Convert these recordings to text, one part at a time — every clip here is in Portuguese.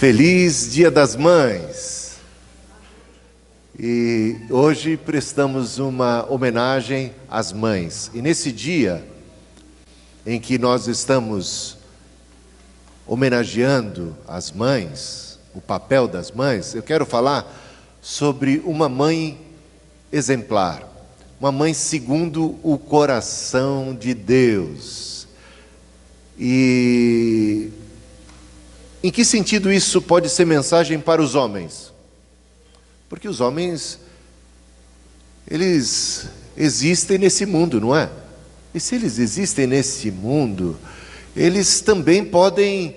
Feliz Dia das Mães! E hoje prestamos uma homenagem às mães. E nesse dia em que nós estamos homenageando as mães, o papel das mães, eu quero falar sobre uma mãe exemplar, uma mãe segundo o coração de Deus. E em que sentido isso pode ser mensagem para os homens? Porque os homens, eles existem nesse mundo, não é? E se eles existem nesse mundo, eles também podem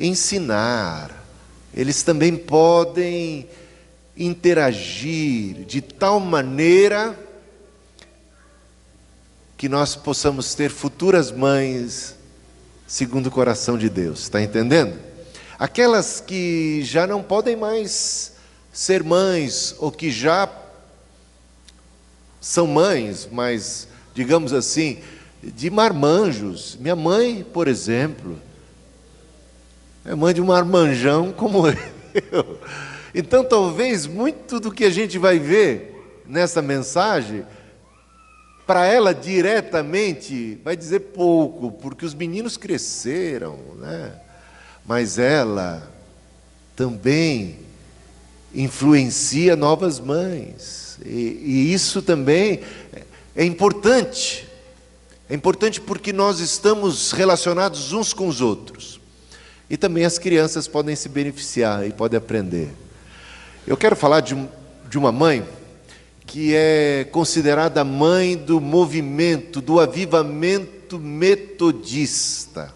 ensinar, eles também podem interagir de tal maneira que nós possamos ter futuras mães segundo o coração de Deus, está entendendo? Aquelas que já não podem mais ser mães, ou que já são mães, mas, digamos assim, de marmanjos. Minha mãe, por exemplo, é mãe de um marmanjão como eu. Então, talvez, muito do que a gente vai ver nessa mensagem, para ela diretamente vai dizer pouco, porque os meninos cresceram, né? Mas ela também influencia novas mães, e isso também é importante. É importante porque nós estamos relacionados uns com os outros, e também as crianças podem se beneficiar e podem aprender. Eu quero falar de uma mãe que é considerada mãe do movimento, do avivamento metodista.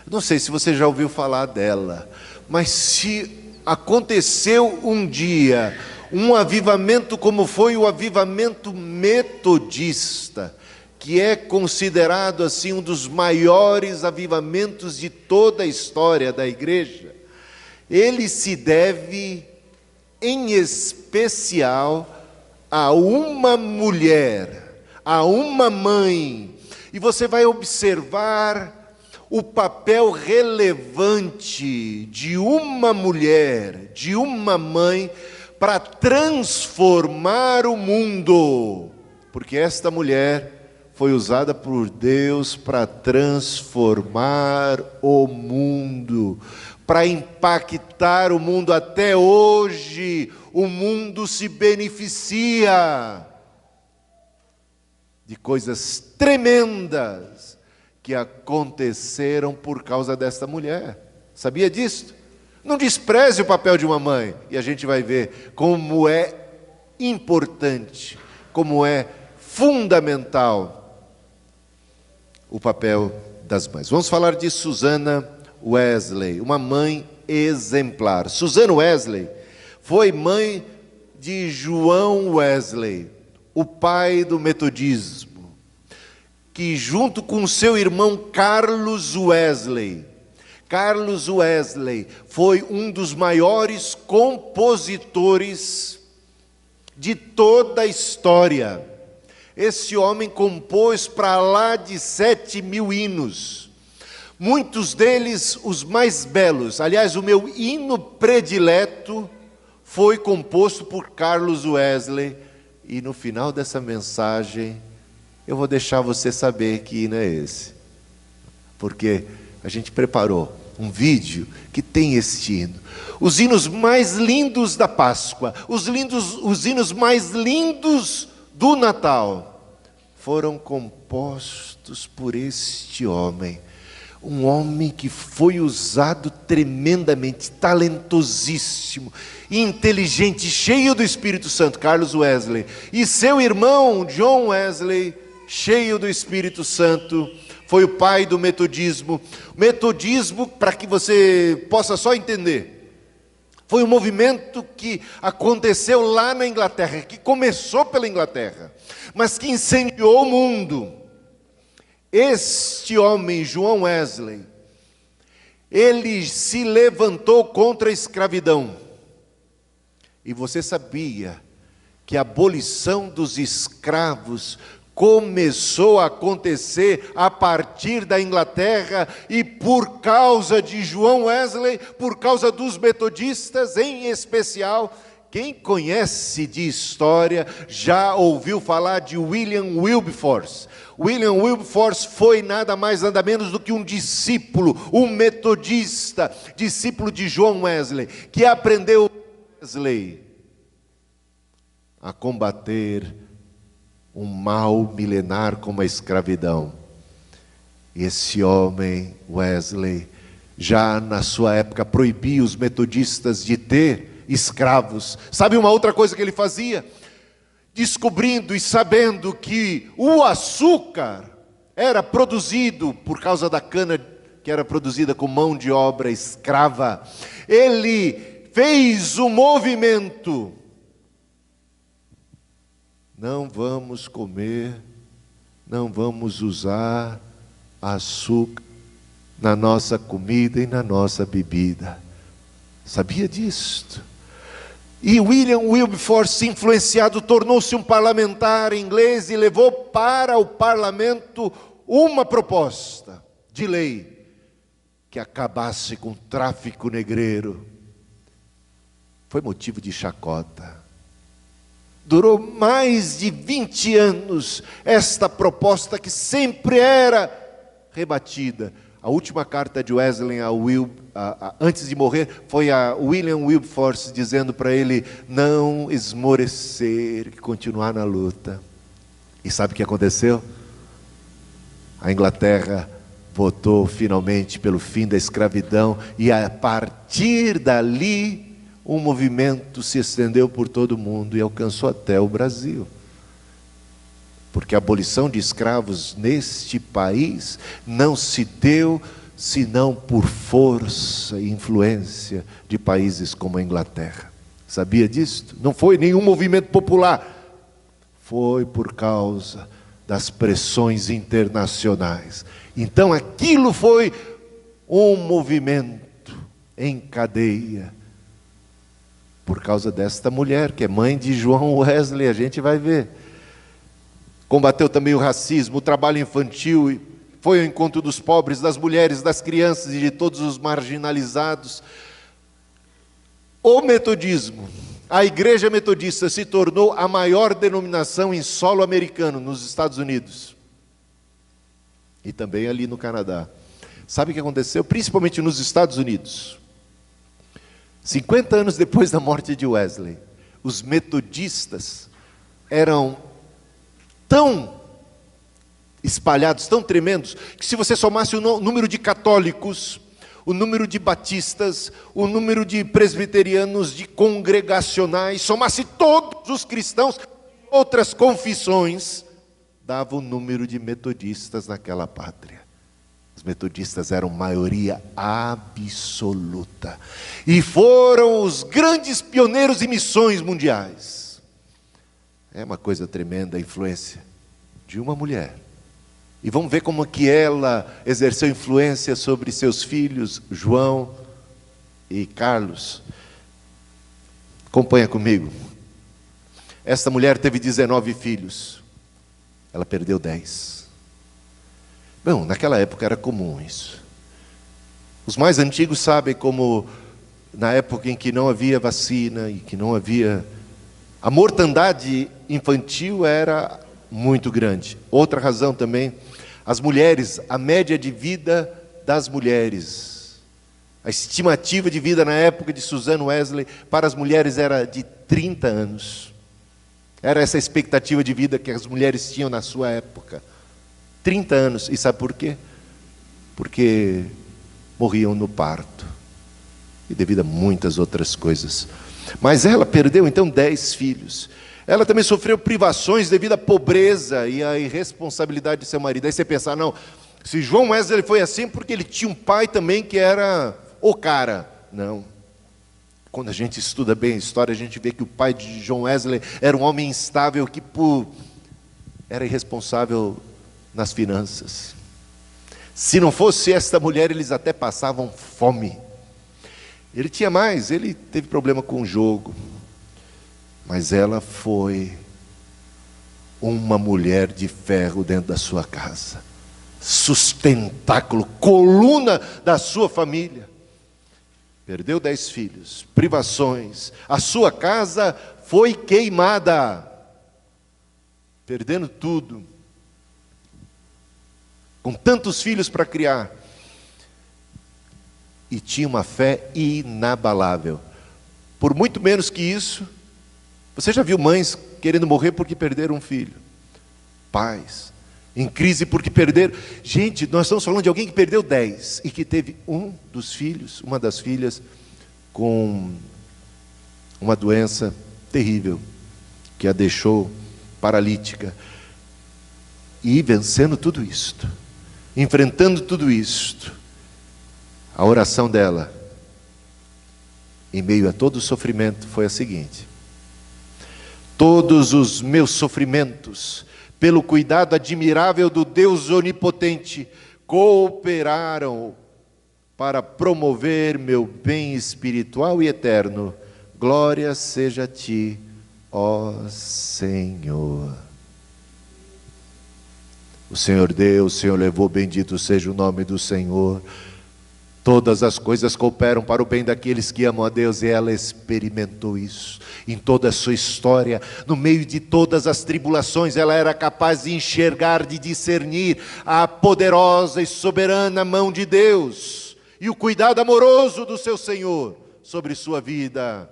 Não sei se você já ouviu falar dela, mas se aconteceu um dia um avivamento como foi o avivamento metodista, que é considerado assim um dos maiores avivamentos de toda a história da igreja, ele se deve em especial a uma mulher, a uma mãe, e você vai observar o papel relevante de uma mulher, de uma mãe, para transformar o mundo, porque esta mulher foi usada por Deus para transformar o mundo, para impactar o mundo. Até hoje o mundo se beneficia de coisas tremendas que aconteceram por causa desta mulher. Sabia disso? Não despreze o papel de uma mãe, e a gente vai ver como é importante, como é fundamental o papel das mães. Vamos falar de Susannah Wesley, uma mãe exemplar. Susannah Wesley foi mãe de João Wesley, o pai do metodismo, que junto com seu irmão Carlos Wesley foi um dos maiores compositores de toda a história. Esse homem compôs para lá de 7.000 hinos, muitos deles os mais belos. Aliás, o meu hino predileto foi composto por Carlos Wesley, e no final dessa mensagem eu vou deixar você saber que hino é esse, porque a gente preparou um vídeo que tem este hino. Os hinos mais lindos da Páscoa, os hinos mais lindos do Natal, foram compostos por este homem, um homem que foi usado tremendamente, talentosíssimo, inteligente, cheio do Espírito Santo, Carlos Wesley, e seu irmão John Wesley, cheio do Espírito Santo, foi o pai do metodismo. O metodismo, para que você possa só entender, foi um movimento que aconteceu lá na Inglaterra, que começou pela Inglaterra, mas que incendiou o mundo. Este homem, João Wesley, ele se levantou contra a escravidão. E você sabia que a abolição dos escravos começou a acontecer a partir da Inglaterra, e por causa de João Wesley, por causa dos metodistas em especial. Quem conhece de história já ouviu falar de William Wilberforce. William Wilberforce foi nada mais nada menos do que um discípulo, um metodista, discípulo de João Wesley, que aprendeu Wesley a combater um mal milenar como a escravidão. E esse homem, Wesley, já na sua época proibia os metodistas de ter escravos. Sabe uma outra coisa que ele fazia? Descobrindo e sabendo que o açúcar era produzido por causa da cana que era produzida com mão de obra escrava, ele fez um movimento: não vamos comer, não vamos usar açúcar na nossa comida e na nossa bebida. Sabia disto? E William Wilberforce, influenciado, tornou-se um parlamentar inglês e levou para o parlamento uma proposta de lei que acabasse com o tráfico negreiro. Foi motivo de chacota. Durou mais de 20 anos esta proposta, que sempre era rebatida. A última carta de Wesley antes de morrer foi a William Wilberforce dizendo para ele não esmorecer, continuar na luta. E sabe o que aconteceu? A Inglaterra votou finalmente pelo fim da escravidão, e a partir dali um movimento se estendeu por todo o mundo e alcançou até o Brasil. Porque a abolição de escravos neste país não se deu senão por força e influência de países como a Inglaterra. Sabia disto? Não foi nenhum movimento popular. Foi por causa das pressões internacionais. Então aquilo foi um movimento em cadeia. Por causa desta mulher, que é mãe de João Wesley, a gente vai ver. Combateu também o racismo, o trabalho infantil, foi ao encontro dos pobres, das mulheres, das crianças e de todos os marginalizados. O metodismo, a Igreja Metodista, se tornou a maior denominação em solo americano, nos Estados Unidos. E também ali no Canadá. Sabe o que aconteceu? Principalmente nos Estados Unidos. 50 anos depois da morte de Wesley, os metodistas eram tão espalhados, tão tremendos, que se você somasse o número de católicos, o número de batistas, o número de presbiterianos, de congregacionais, somasse todos os cristãos de outras confissões, dava o número de metodistas naquela pátria. Os metodistas eram maioria absoluta, e foram os grandes pioneiros em missões mundiais. É uma coisa tremenda a influência de uma mulher. E vamos ver como que ela exerceu influência sobre seus filhos, João e Carlos. Acompanha comigo. Esta mulher teve 19 filhos. Ela perdeu 10. Bom, naquela época era comum isso. Os mais antigos sabem como, na época em que não havia vacina e que não havia... A mortandade infantil era muito grande. Outra razão também, as mulheres, a média de vida das mulheres, a estimativa de vida na época de Susan Wesley para as mulheres era de 30 anos. Era essa a expectativa de vida que as mulheres tinham na sua época. 30 anos. E sabe por quê? Porque morriam no parto. E devido a muitas outras coisas. Mas ela perdeu então 10 filhos. Ela também sofreu privações devido à pobreza e à irresponsabilidade de seu marido. Aí você pensa, não, se João Wesley foi assim, porque ele tinha um pai também que era o cara. Não. Quando a gente estuda bem a história, a gente vê que o pai de João Wesley era um homem instável que era irresponsável nas finanças. Se não fosse esta mulher, eles até passavam fome. Ele tinha mais, ele teve problema com o jogo. Mas ela foi uma mulher de ferro dentro da sua casa, sustentáculo, coluna da sua família. Perdeu 10 filhos, privações, a sua casa foi queimada, perdendo tudo, com tantos filhos para criar, e tinha uma fé inabalável. Por muito menos que isso, você já viu mães querendo morrer porque perderam um filho? Pais em crise porque perderam. Gente, nós estamos falando de alguém que perdeu 10 e que teve um dos filhos, uma das filhas, com uma doença terrível, que a deixou paralítica. E vencendo tudo isto, enfrentando tudo isto, a oração dela, em meio a todo o sofrimento, foi a seguinte: todos os meus sofrimentos, pelo cuidado admirável do Deus onipotente, cooperaram para promover meu bem espiritual e eterno. Glória seja a ti, ó Senhor. O Senhor deu, o Senhor levou, bendito seja o nome do Senhor. Todas as coisas cooperam para o bem daqueles que amam a Deus, e ela experimentou isso em toda a sua história. No meio de todas as tribulações, ela era capaz de enxergar, de discernir a poderosa e soberana mão de Deus e o cuidado amoroso do seu Senhor sobre sua vida.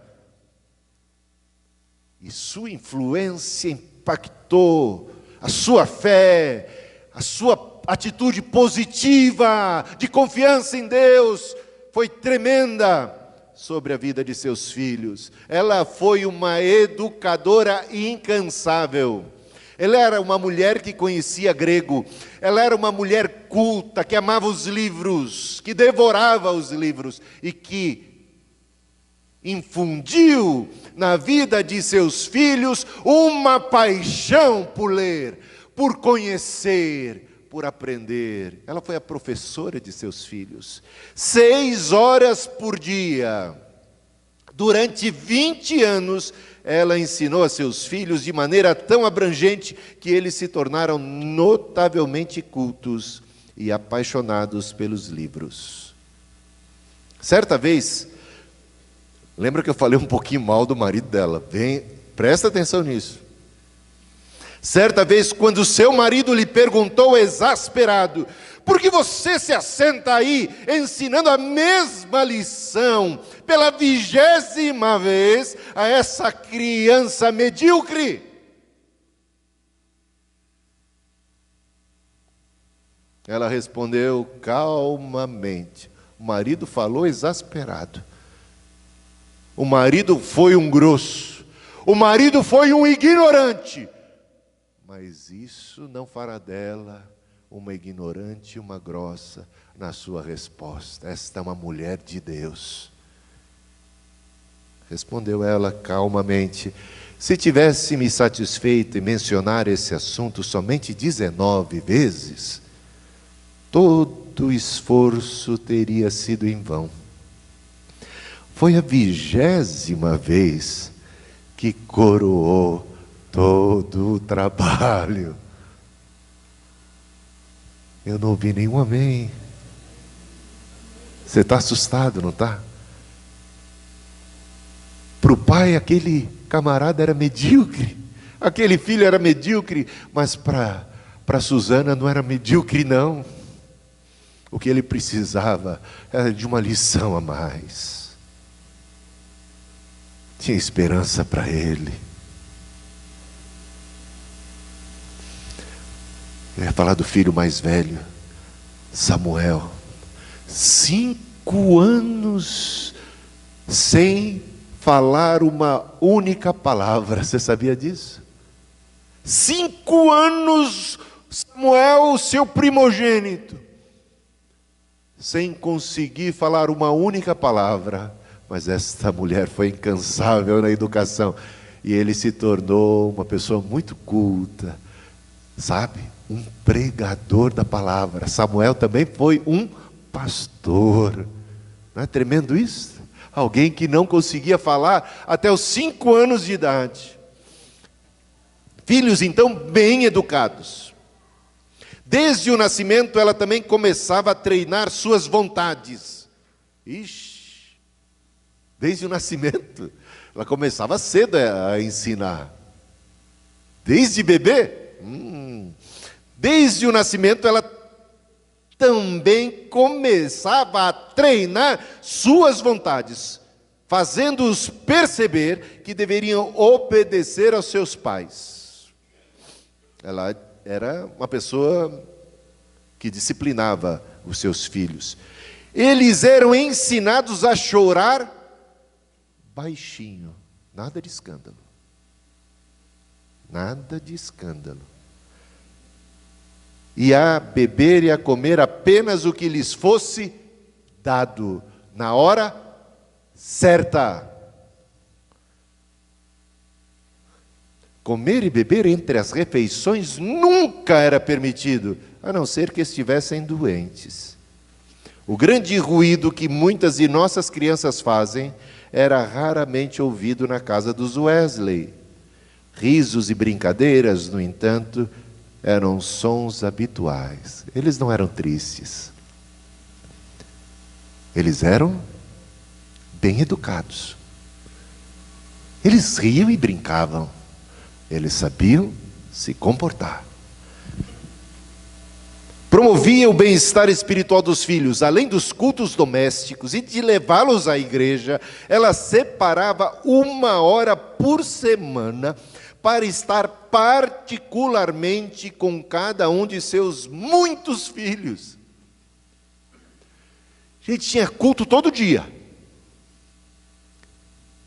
E sua influência impactou a sua fé, a sua atitude positiva, de confiança em Deus, foi tremenda sobre a vida de seus filhos. Ela foi uma educadora incansável. Ela era uma mulher que conhecia grego. Ela era uma mulher culta, que amava os livros, que devorava os livros e que infundiu na vida de seus filhos uma paixão por ler, por conhecer, por aprender. Ela foi a professora de seus filhos, 6 horas por dia, durante 20 anos, ela ensinou a seus filhos de maneira tão abrangente que eles se tornaram notavelmente cultos e apaixonados pelos livros. Certa vez, lembra que eu falei um pouquinho mal do marido dela? Presta atenção nisso. Certa vez, quando seu marido lhe perguntou exasperado: por que você se assenta aí ensinando a mesma lição pela 20ª vez a essa criança medíocre? Ela respondeu calmamente. O marido falou exasperado. O marido foi um grosso. O marido foi um ignorante. Mas isso não fará dela uma ignorante e uma grossa na sua resposta. Esta é uma mulher de Deus. Respondeu ela calmamente: se tivesse me satisfeito em mencionar esse assunto somente 19 vezes, todo o esforço teria sido em vão. Foi a 20ª vez que coroou todo o trabalho. Eu não ouvi nenhum amém. Você está assustado, não está? Para o pai, aquele camarada era medíocre, aquele filho era medíocre, mas para Susana não era medíocre, não. O que ele precisava era de uma lição a mais. Tinha esperança para ele. Eu ia falar do filho mais velho, Samuel. 5 anos sem falar uma única palavra. Você sabia disso? 5 anos, Samuel, seu primogênito, sem conseguir falar uma única palavra. Mas esta mulher foi incansável na educação. E ele se tornou uma pessoa muito culta, sabe? Um pregador da palavra. Samuel também foi um pastor. Não é tremendo isso? Alguém que não conseguia falar até os 5 anos de idade. Filhos, então, bem educados. Desde o nascimento, ela também começava a treinar suas vontades. Ixi, desde o nascimento, ela começava cedo a ensinar. Desde bebê. Desde o nascimento, ela também começava a treinar suas vontades, fazendo-os perceber que deveriam obedecer aos seus pais. Ela era uma pessoa que disciplinava os seus filhos. Eles eram ensinados a chorar baixinho, nada de escândalo. Nada de escândalo. E a beber e a comer apenas o que lhes fosse dado, na hora certa. Comer e beber entre as refeições nunca era permitido, a não ser que estivessem doentes. O grande ruído que muitas de nossas crianças fazem era raramente ouvido na casa dos Wesley. Risos e brincadeiras, no entanto, eram sons habituais. Eles não eram tristes. Eles eram bem educados. Eles riam e brincavam. Eles sabiam se comportar. Promovia o bem-estar espiritual dos filhos, além dos cultos domésticos e de levá-los à igreja. Ela separava 1 hora por semana para estar particularmente com cada um de seus muitos filhos. A gente tinha culto todo dia.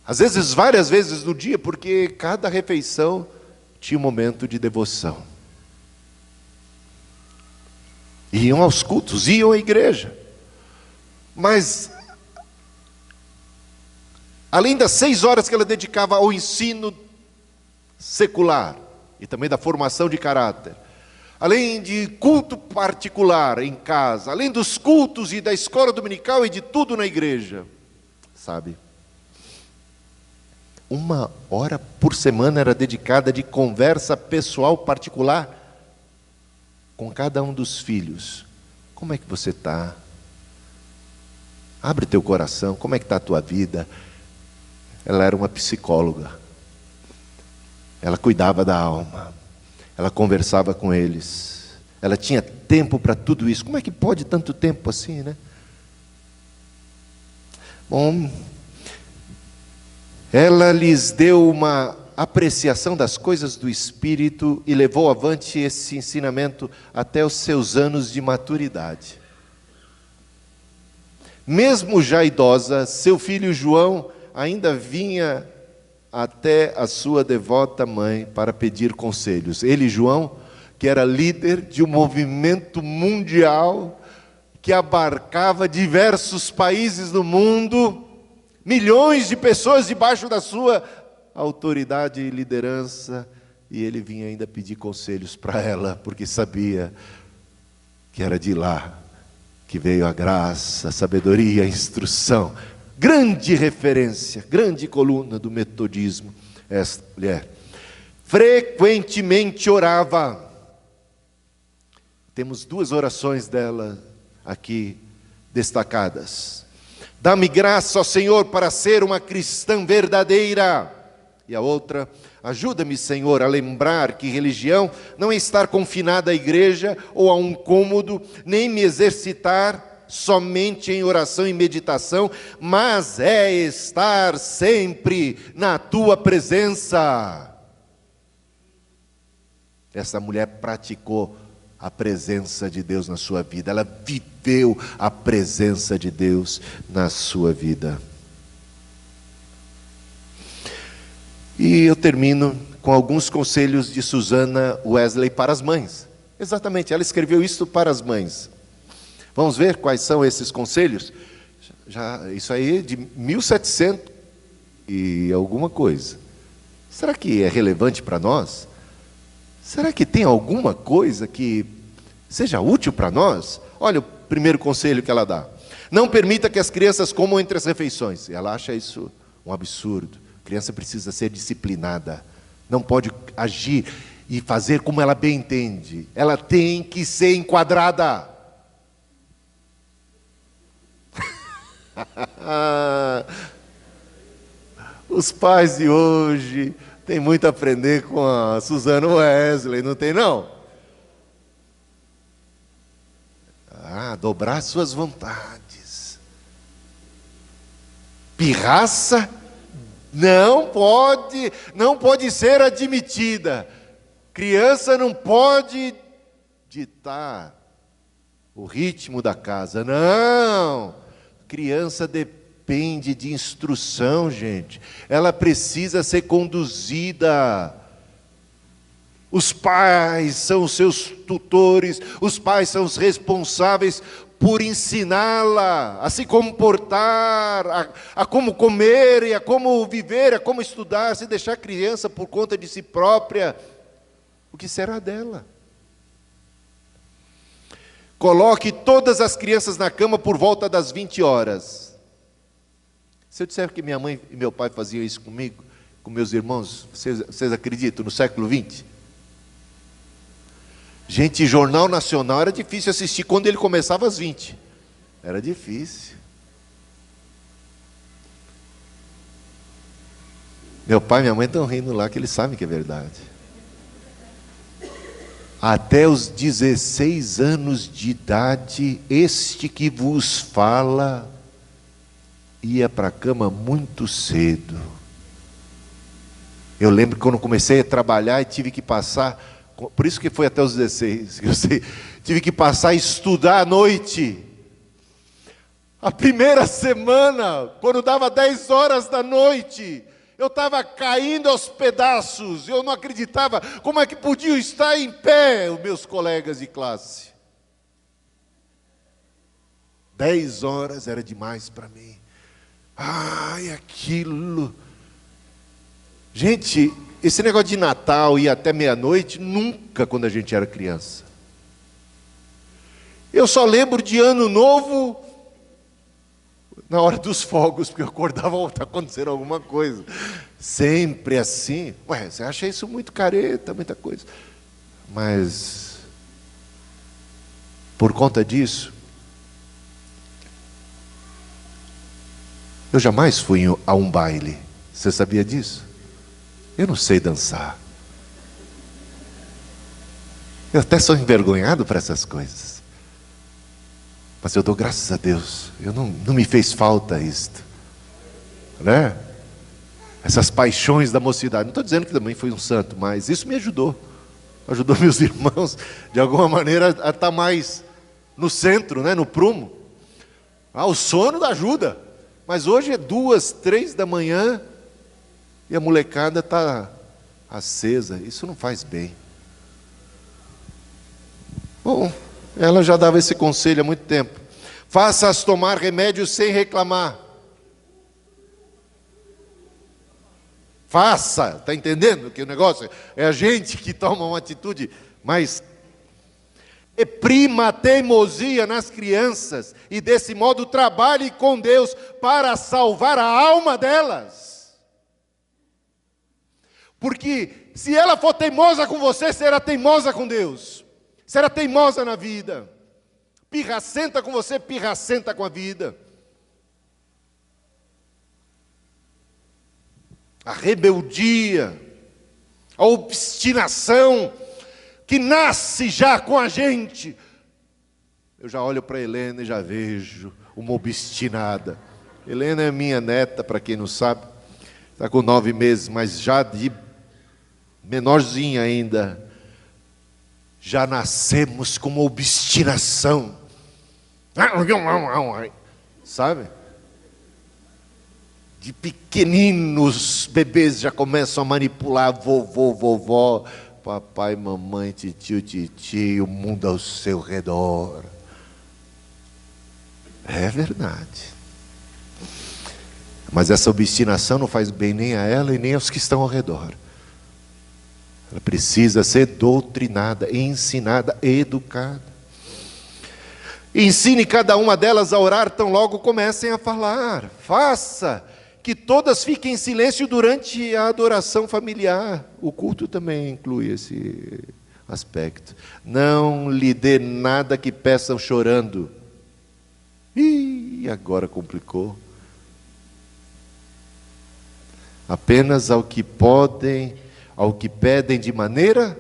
Às vezes, várias vezes no dia, porque cada refeição tinha um momento de devoção. Iam aos cultos, iam à igreja. Mas, além das 6 horas que ela dedicava ao ensino secular e também da formação de caráter, além de culto particular em casa, além dos cultos e da escola dominical e de tudo na igreja, sabe? 1 hora por semana era dedicada de conversa pessoal particular com cada um dos filhos. Como é que você está? Abre teu coração, como é que está a tua vida? Ela era uma psicóloga. Ela cuidava da alma, ela conversava com eles, ela tinha tempo para tudo isso. Como é que pode tanto tempo assim, né? Bom, ela lhes deu uma apreciação das coisas do Espírito e levou avante esse ensinamento até os seus anos de maturidade. Mesmo já idosa, seu filho João ainda vinha até a sua devota mãe para pedir conselhos. Ele, João, que era líder de um movimento mundial que abarcava diversos países do mundo, milhões de pessoas debaixo da sua autoridade e liderança, e ele vinha ainda pedir conselhos para ela, porque sabia que era de lá que veio a graça, a sabedoria, a instrução. Grande referência, grande coluna do metodismo, esta mulher. Frequentemente orava. Temos 2 orações dela aqui destacadas. Dá-me graça, ó Senhor, para ser uma cristã verdadeira. E a outra, ajuda-me, Senhor, a lembrar que religião não é estar confinada à igreja ou a um cômodo, nem me exercitar somente em oração e meditação, mas é estar sempre na tua presença. Essa mulher praticou a presença de Deus na sua vida, ela viveu a presença de Deus na sua vida. E eu termino com alguns conselhos de Susana Wesley para as mães. Exatamente, ela escreveu isso para as mães. Vamos ver quais são esses conselhos? Isso aí é de 1700 e alguma coisa. Será que é relevante para nós? Será que tem alguma coisa que seja útil para nós? Olha o primeiro conselho que ela dá. Não permita que as crianças comam entre as refeições. Ela acha isso um absurdo. A criança precisa ser disciplinada não pode agir e fazer como ela bem entende. Ela tem que ser enquadrada. Os pais de hoje têm muito a aprender com a Susana Wesley, não tem não? Dobrar suas vontades. Pirraça não pode ser admitida. Criança não pode ditar o ritmo da casa, não. Criança depende de instrução, gente. Ela precisa ser conduzida. Os pais são os seus tutores, os pais são os responsáveis por ensiná-la a se comportar, a como comer, e a como viver, a como estudar. Se deixar a criança por conta de si própria, o que será dela? Coloque todas as crianças na cama por volta das 20 horas. Se eu disser que minha mãe e meu pai faziam isso comigo, com meus irmãos, vocês acreditam, no século 20? Gente, Jornal Nacional era difícil assistir quando ele começava às 20. Era difícil. Meu pai e minha mãe estão rindo lá, que eles sabem que é verdade. Até os 16 anos de idade, este que vos fala ia para a cama muito cedo. Eu lembro que quando comecei a trabalhar e tive que passar, por isso que foi até os 16, eu sei, tive que passar a estudar à noite. A primeira semana, quando dava 10 horas da noite, eu estava caindo aos pedaços. Eu não acreditava como é que podiam estar em pé os meus colegas de classe. 10 horas era demais para mim. Ai, aquilo. Gente, esse negócio de Natal e até meia-noite, nunca quando a gente era criança. Eu só lembro de Ano Novo na hora dos fogos, porque eu acordava, está acontecendo alguma coisa. Sempre assim. Ué, você acha isso muito careta, muita coisa. Mas, por conta disso, eu jamais fui a um baile. Você sabia disso? Eu não sei dançar. Eu até sou envergonhado para essas coisas. Mas eu dou graças a Deus. Não me fez falta isto. Né? Essas paixões da mocidade. Não estou dizendo que também fui um santo, mas isso me ajudou. Ajudou meus irmãos, de alguma maneira, a estar mais no centro, né? No prumo. O sono ajuda. Mas hoje é 2, 3 da manhã e a molecada está acesa. Isso não faz bem. Bom, ela já dava esse conselho há muito tempo. Faça-as tomar remédio sem reclamar. Faça, está entendendo que o negócio é a gente que toma uma atitude, mas reprima a teimosia nas crianças e desse modo trabalhe com Deus para salvar a alma delas. Porque se ela for teimosa com você, será teimosa com Deus. Será teimosa na vida. Pirracenta com você, pirracenta com a vida. A rebeldia, a obstinação que nasce já com a gente. Eu já olho para Helena e já vejo uma obstinada. Helena é minha neta, para quem não sabe, está com 9 meses, mas já de menorzinha ainda. Já nascemos com uma obstinação. Sabe? De pequeninos, bebês já começam a manipular vovô, vovó, papai, mamãe, titio, titio, o mundo ao seu redor. É verdade. Mas essa obstinação não faz bem nem a ela e nem aos que estão ao redor. Ela precisa ser doutrinada, ensinada, educada. Ensine cada uma delas a orar tão logo comecem a falar. Faça que todas fiquem em silêncio durante a adoração familiar. O culto também inclui esse aspecto. Não lhe dê nada que peçam chorando. Ih, agora complicou. Apenas ao que pedem de maneira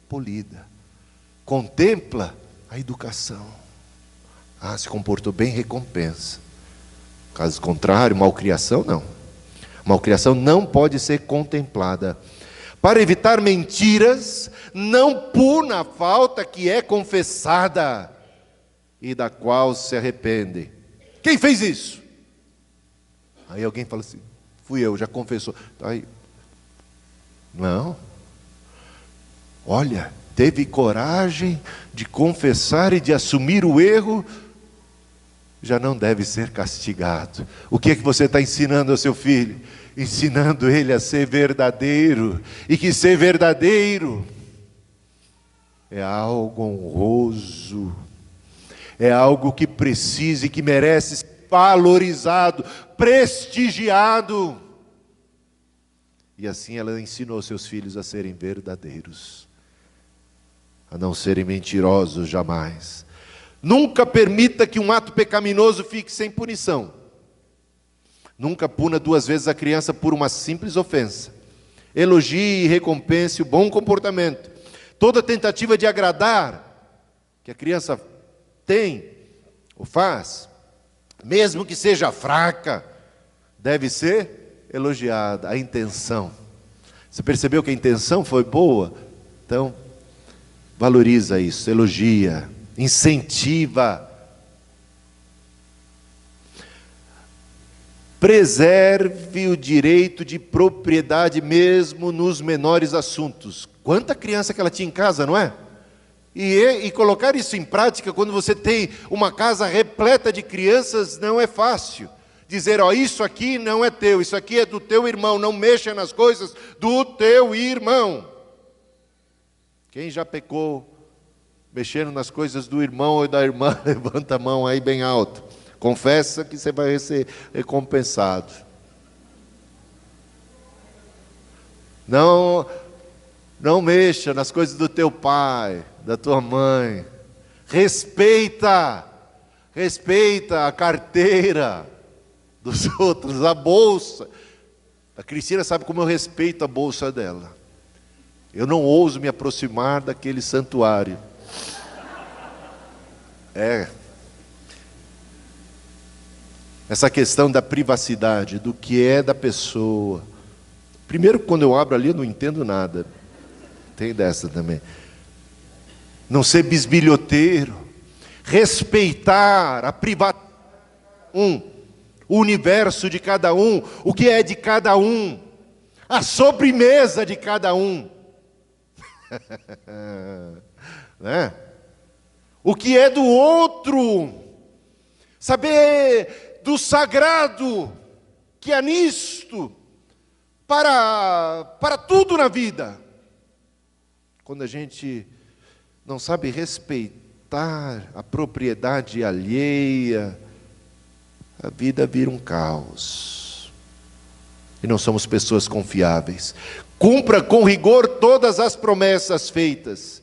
polida. Contempla a educação. Se comportou bem, recompensa. Caso contrário, malcriação não. Malcriação não pode ser contemplada. Para evitar mentiras, não puna a falta que é confessada e da qual se arrepende. Quem fez isso? Aí alguém fala assim, fui eu, já confessou. Aí, não. Olha, teve coragem de confessar e de assumir o erro, já não deve ser castigado. O que é que você está ensinando ao seu filho? Ensinando ele a ser verdadeiro, e que ser verdadeiro é algo honroso, é algo que precisa e que merece ser valorizado, prestigiado. E assim ela ensinou seus filhos a serem verdadeiros, a não serem mentirosos jamais. Nunca permita que um ato pecaminoso fique sem punição. Nunca puna 2 vezes a criança por uma simples ofensa. Elogie e recompense o bom comportamento. Toda tentativa de agradar que a criança tem ou faz, mesmo que seja fraca, deve ser elogiada. A intenção. Você percebeu que a intenção foi boa? Então, valoriza isso, elogia, incentiva. Preserve o direito de propriedade mesmo nos menores assuntos. Quanta criança que ela tinha em casa, não é? E colocar isso em prática quando você tem uma casa repleta de crianças não é fácil. Dizer, isso aqui não é teu, isso aqui é do teu irmão, não mexa nas coisas do teu irmão. Quem já pecou mexendo nas coisas do irmão ou da irmã, levanta a mão aí bem alto. Confessa que você vai ser recompensado. Não mexa nas coisas do teu pai, da tua mãe. Respeita a carteira dos outros, a bolsa. A Cristina sabe como eu respeito a bolsa dela. Eu não ouso me aproximar daquele santuário. Essa questão da privacidade, do que é da pessoa. Primeiro, quando eu abro ali, eu não entendo nada. Tem dessa também. Não ser bisbilhoteiro. Respeitar a privacidade de cada um. O universo de cada um. O que é de cada um. A sobremesa de cada um. Né? O que é do outro. Saber do sagrado que há nisto para tudo na vida. Quando a gente não sabe respeitar a propriedade alheia, a vida vira um caos. E não somos pessoas confiáveis. Cumpra com rigor todas as promessas feitas.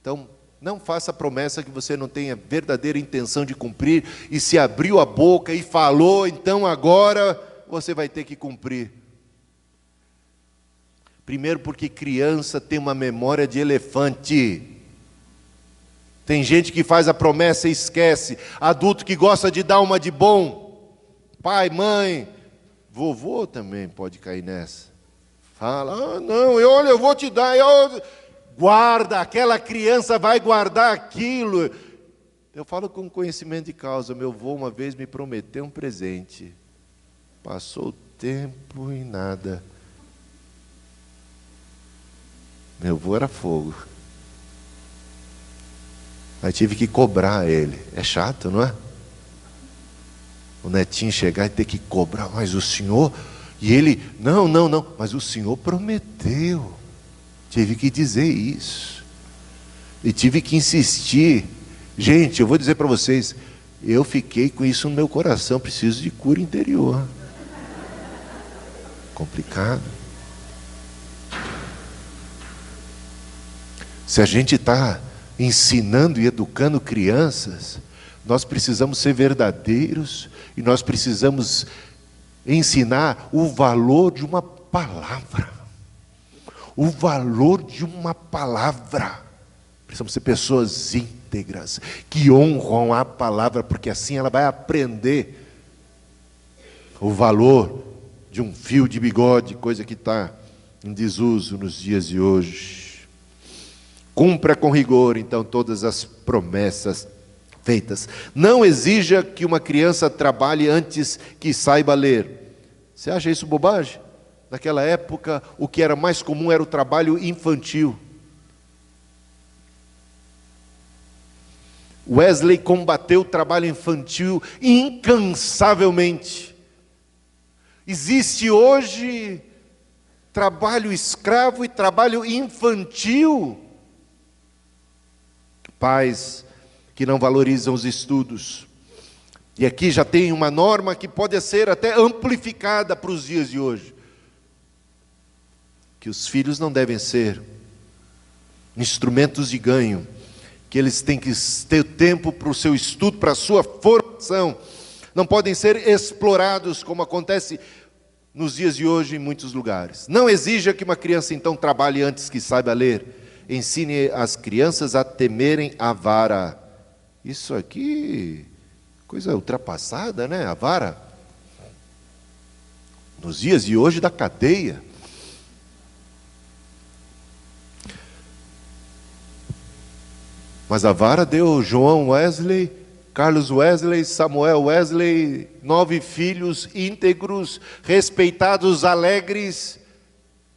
Então, não faça promessa que você não tenha verdadeira intenção de cumprir, e se abriu a boca e falou, então agora você vai ter que cumprir. Primeiro porque criança tem uma memória de elefante. Tem gente que faz a promessa e esquece. Adulto que gosta de dar uma de bom. Pai, mãe, vovô também pode cair nessa. Fala, não, olha, eu vou te dar, guarda, aquela criança vai guardar aquilo. Eu falo com conhecimento de causa. Meu avô uma vez me prometeu um presente. Passou o tempo e nada. Meu avô era fogo. Aí tive que cobrar ele. É chato, não é? O netinho chegar e ter que cobrar. Mas o senhor... E ele, não, mas o senhor prometeu. Tive que dizer isso. E tive que insistir. Gente, eu vou dizer para vocês, eu fiquei com isso no meu coração, preciso de cura interior. complicado. Se a gente está ensinando e educando crianças, nós precisamos ser verdadeiros e nós precisamos ensinar o valor de uma palavra. O valor de uma palavra. Precisamos ser pessoas íntegras, que honram a palavra, porque assim ela vai aprender o valor de um fio de bigode, coisa que está em desuso nos dias de hoje. Cumpra com rigor, então, todas as promessas feitas. Não exija que uma criança trabalhe antes que saiba ler. Você acha isso bobagem? Naquela época, o que era mais comum era o trabalho infantil. Wesley combateu o trabalho infantil incansavelmente. Existe hoje trabalho escravo e trabalho infantil. Pais que não valorizam os estudos. E aqui já tem uma norma que pode ser até amplificada para os dias de hoje. Que os filhos não devem ser instrumentos de ganho, que eles têm que ter tempo para o seu estudo, para a sua formação. Não podem ser explorados, como acontece nos dias de hoje em muitos lugares. Não exija que uma criança então trabalhe antes que saiba ler. Ensine as crianças a temerem a vara. Isso aqui, coisa ultrapassada, né? A vara. Nos dias de hoje da cadeia. Mas a vara deu João Wesley, Carlos Wesley, Samuel Wesley, 9 filhos íntegros, respeitados, alegres,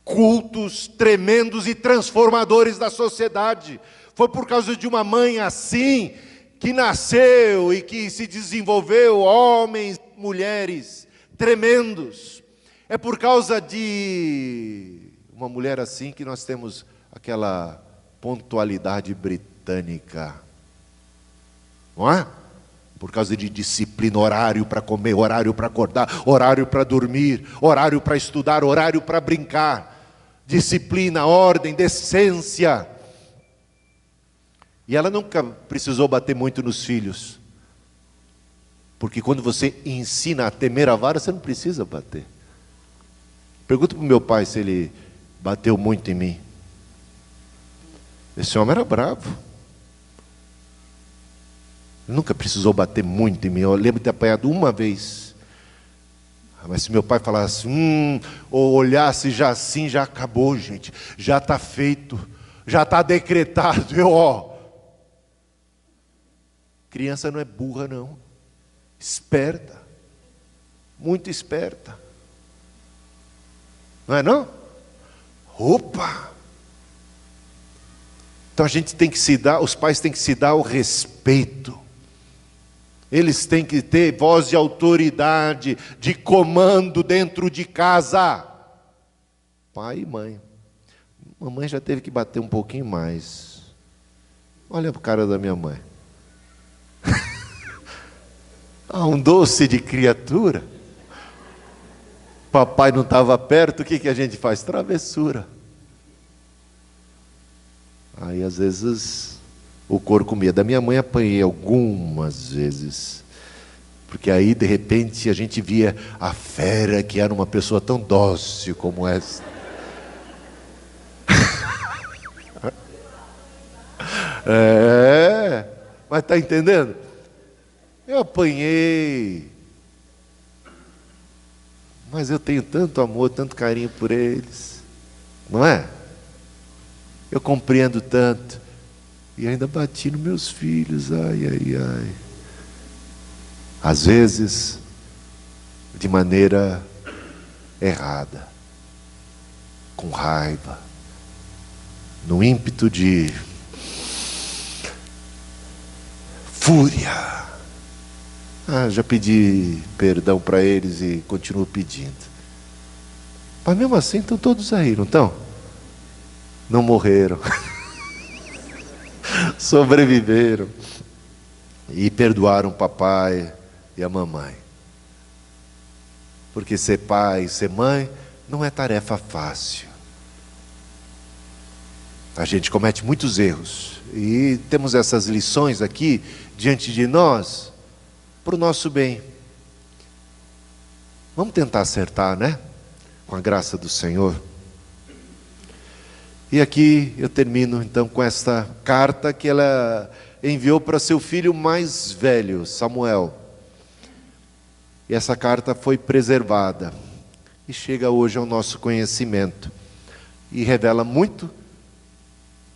cultos, tremendos e transformadores da sociedade. Foi por causa de uma mãe assim, que nasceu e que se desenvolveu homens, mulheres tremendos. É por causa de uma mulher assim que nós temos aquela pontualidade britânica, não é? Por causa de disciplina, horário para comer, horário para acordar, horário para dormir, horário para estudar, horário para brincar. Disciplina, ordem, decência. E ela nunca precisou bater muito nos filhos. Porque quando você ensina a temer a vara, você não precisa bater. Pergunta para o meu pai se ele bateu muito em mim. Esse homem era bravo. Ele nunca precisou bater muito em mim. Eu lembro de ter apanhado uma vez. Mas se meu pai falasse, ou olhasse já assim, já acabou, gente. Já está feito, já está decretado. Criança não é burra, não. Esperta. Muito esperta. Não é não? Opa! Então a gente tem que se dar, os pais têm que se dar o respeito. Eles têm que ter voz de autoridade, de comando dentro de casa. Pai e mãe. Mamãe já teve que bater um pouquinho mais. Olha para o cara da minha mãe. Um doce de criatura. Papai não estava perto, o que a gente faz? Travessura. Aí às vezes o couro comia. Da minha mãe apanhei algumas vezes. Porque aí de repente a gente via a fera que era uma pessoa tão dócil como essa. Mas está entendendo? Eu apanhei. Mas eu tenho tanto amor, tanto carinho por eles. Não é? Eu compreendo tanto. E ainda bati nos meus filhos. Ai, ai, ai. Às vezes, de maneira errada. Com raiva. No ímpeto de fúria. Já pedi perdão para eles e continuo pedindo. Mas mesmo assim estão todos aí, não estão? Não morreram. Sobreviveram. E perdoaram o papai e a mamãe. Porque ser pai e ser mãe não é tarefa fácil. A gente comete muitos erros e temos essas lições aqui diante de nós para o nosso bem. Vamos tentar acertar, né? Com a graça do Senhor. E aqui eu termino então com esta carta que ela enviou para seu filho mais velho, Samuel. E essa carta foi preservada e chega hoje ao nosso conhecimento e revela muito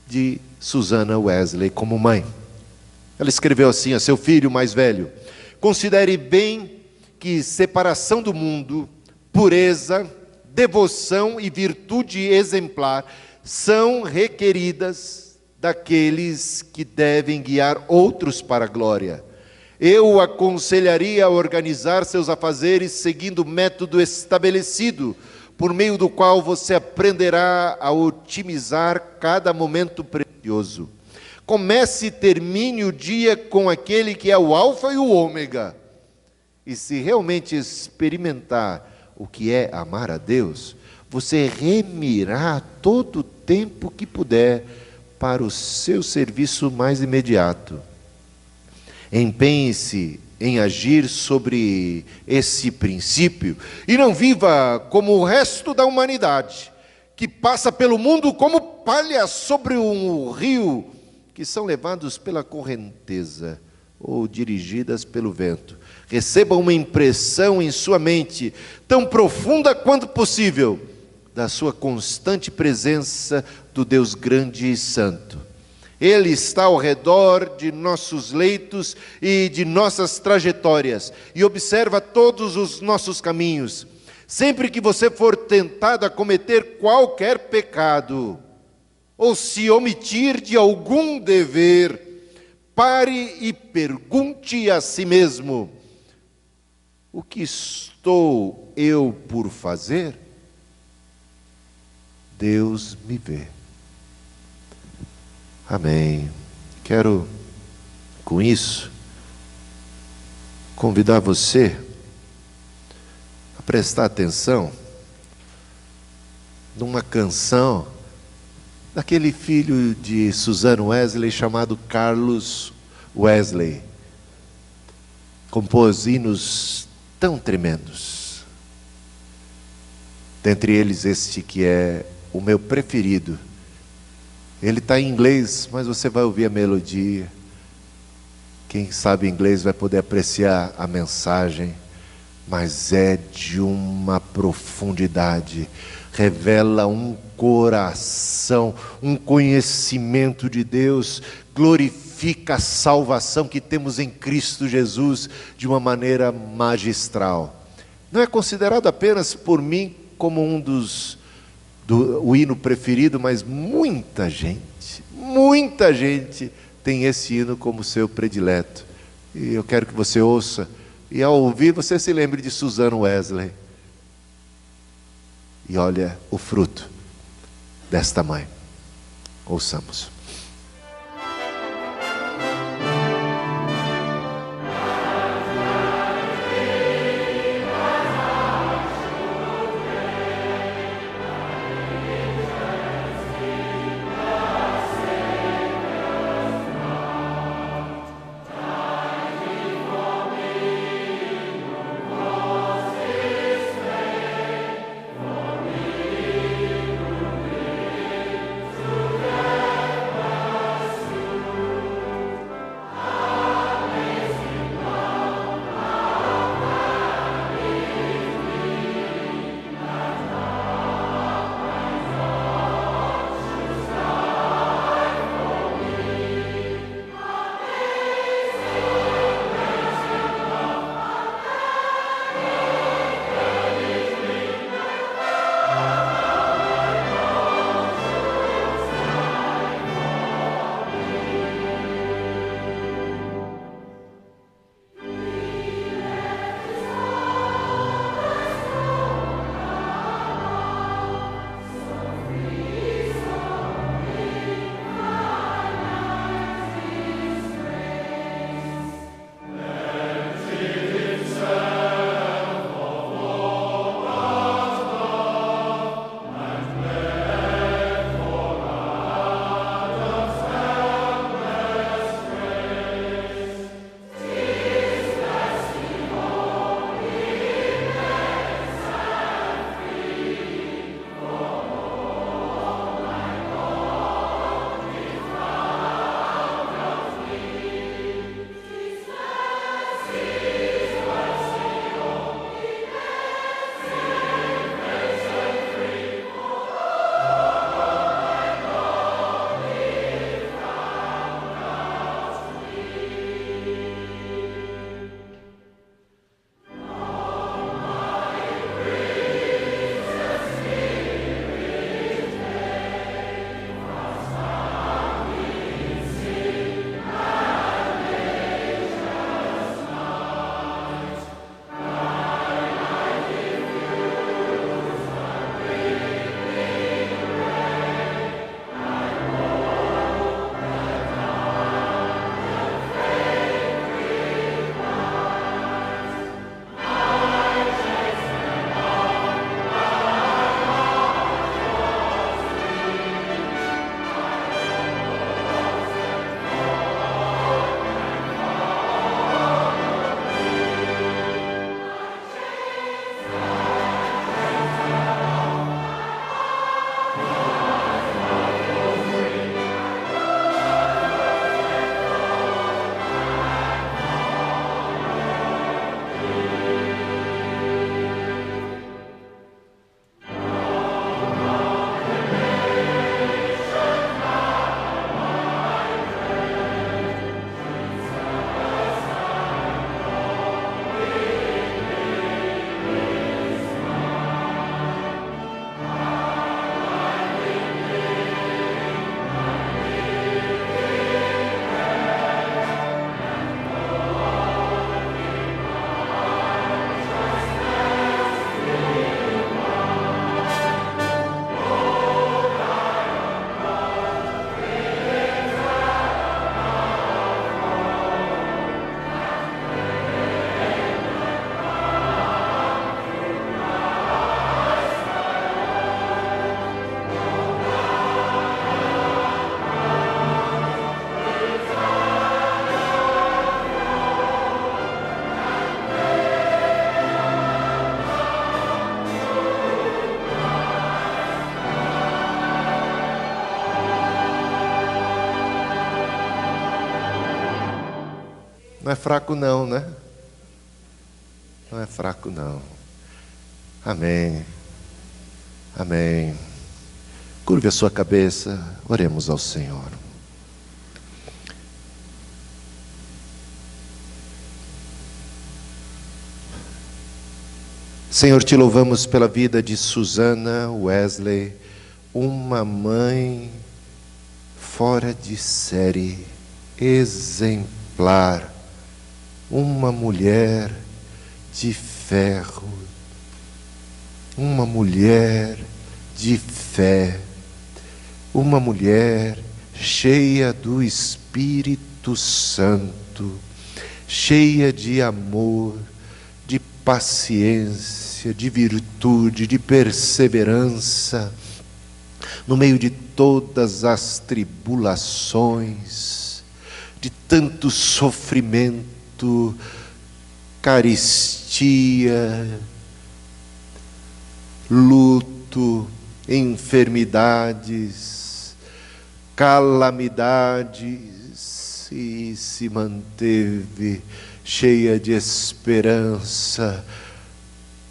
de Susana Wesley como mãe. Ela escreveu assim a seu filho mais velho: considere bem que separação do mundo, pureza, devoção e virtude exemplar são requeridas daqueles que devem guiar outros para a glória. Eu o aconselharia a organizar seus afazeres seguindo o método estabelecido, por meio do qual você aprenderá a otimizar cada momento precioso. Comece e termine o dia com aquele que é o alfa e o ômega. E se realmente experimentar o que é amar a Deus, você remirá todo o tempo que puder para o seu serviço mais imediato. Empenhe-se em agir sobre esse princípio e não viva como o resto da humanidade, que passa pelo mundo como palha sobre um rio, que são levados pela correnteza ou dirigidas pelo vento. Receba uma impressão em sua mente, tão profunda quanto possível, da sua constante presença do Deus grande e santo. Ele está ao redor de nossos leitos e de nossas trajetórias, e observa todos os nossos caminhos. Sempre que você for tentado a cometer qualquer pecado, ou se omitir de algum dever, pare e pergunte a si mesmo: o que estou eu por fazer? Deus me vê. Amém. Quero, com isso, convidar você a prestar atenção numa canção daquele filho de Susana Wesley chamado Carlos Wesley. Compôs hinos tão tremendos. Dentre eles este que é o meu preferido. Ele está em inglês, mas você vai ouvir a melodia. Quem sabe inglês vai poder apreciar a mensagem, mas é de uma profundidade, revela um coração, um conhecimento de Deus, glorifica a salvação que temos em Cristo Jesus de uma maneira magistral. Não é considerado apenas por mim como o hino preferido, mas muita gente tem esse hino como seu predileto. E eu quero que você ouça, e ao ouvir você se lembre de Susana Wesley. E olha o fruto desta mãe. Ouçamos. Não é fraco não, né? Não é fraco não. Amém. Amém. Curve a sua cabeça, oremos ao Senhor. Senhor, te louvamos pela vida de Susana Wesley, uma mãe fora de série, exemplar, uma mulher de ferro, uma mulher de fé, uma mulher cheia do Espírito Santo, cheia de amor, de paciência, de virtude, de perseverança, no meio de todas as tribulações, de tanto sofrimento, carestia, luto, enfermidades, calamidades, e se manteve cheia de esperança,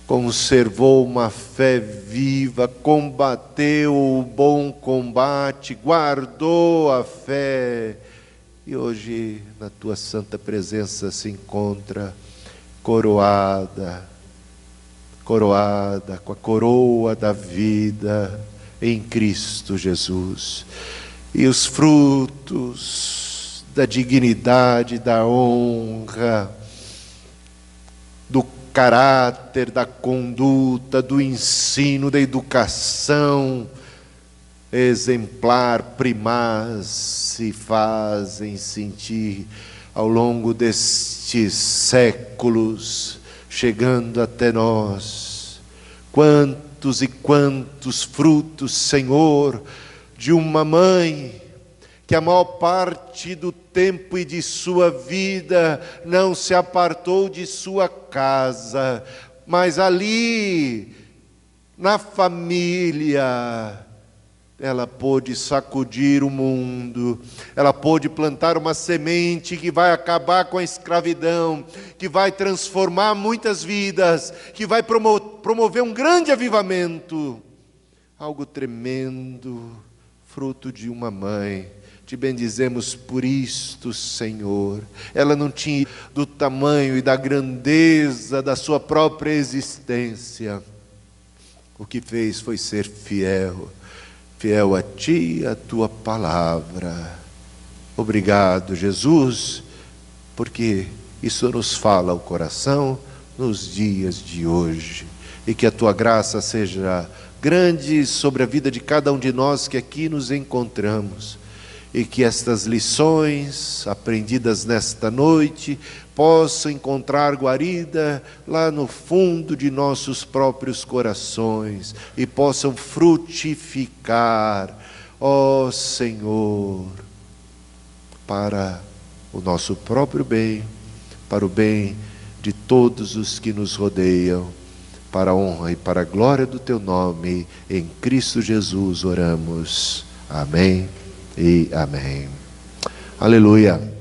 conservou uma fé viva, combateu o bom combate, guardou a fé, e hoje na tua santa presença se encontra coroada com a coroa da vida em Cristo Jesus. E os frutos da dignidade, da honra, do caráter, da conduta, do ensino, da educação exemplar, primaz, se fazem sentir ao longo destes séculos, chegando até nós. Quantos e quantos frutos, Senhor, de uma mãe que a maior parte do tempo e de sua vida não se apartou de sua casa, mas ali, na família, ela pôde sacudir o mundo, ela pôde plantar uma semente que vai acabar com a escravidão, que vai transformar muitas vidas, que vai promover um grande avivamento, algo tremendo, fruto de uma mãe. Te bendizemos por isto, Senhor. Ela não tinha do tamanho e da grandeza da sua própria existência. O que fez foi ser fiel a Ti, a Tua palavra. Obrigado, Jesus, porque isso nos fala ao coração nos dias de hoje. E que a Tua graça seja grande sobre a vida de cada um de nós que aqui nos encontramos. E que estas lições aprendidas nesta noite possam encontrar guarida lá no fundo de nossos próprios corações e possam frutificar, ó Senhor, para o nosso próprio bem, para o bem de todos os que nos rodeiam, para a honra e para a glória do Teu nome, em Cristo Jesus oramos. Amém e amém. Aleluia.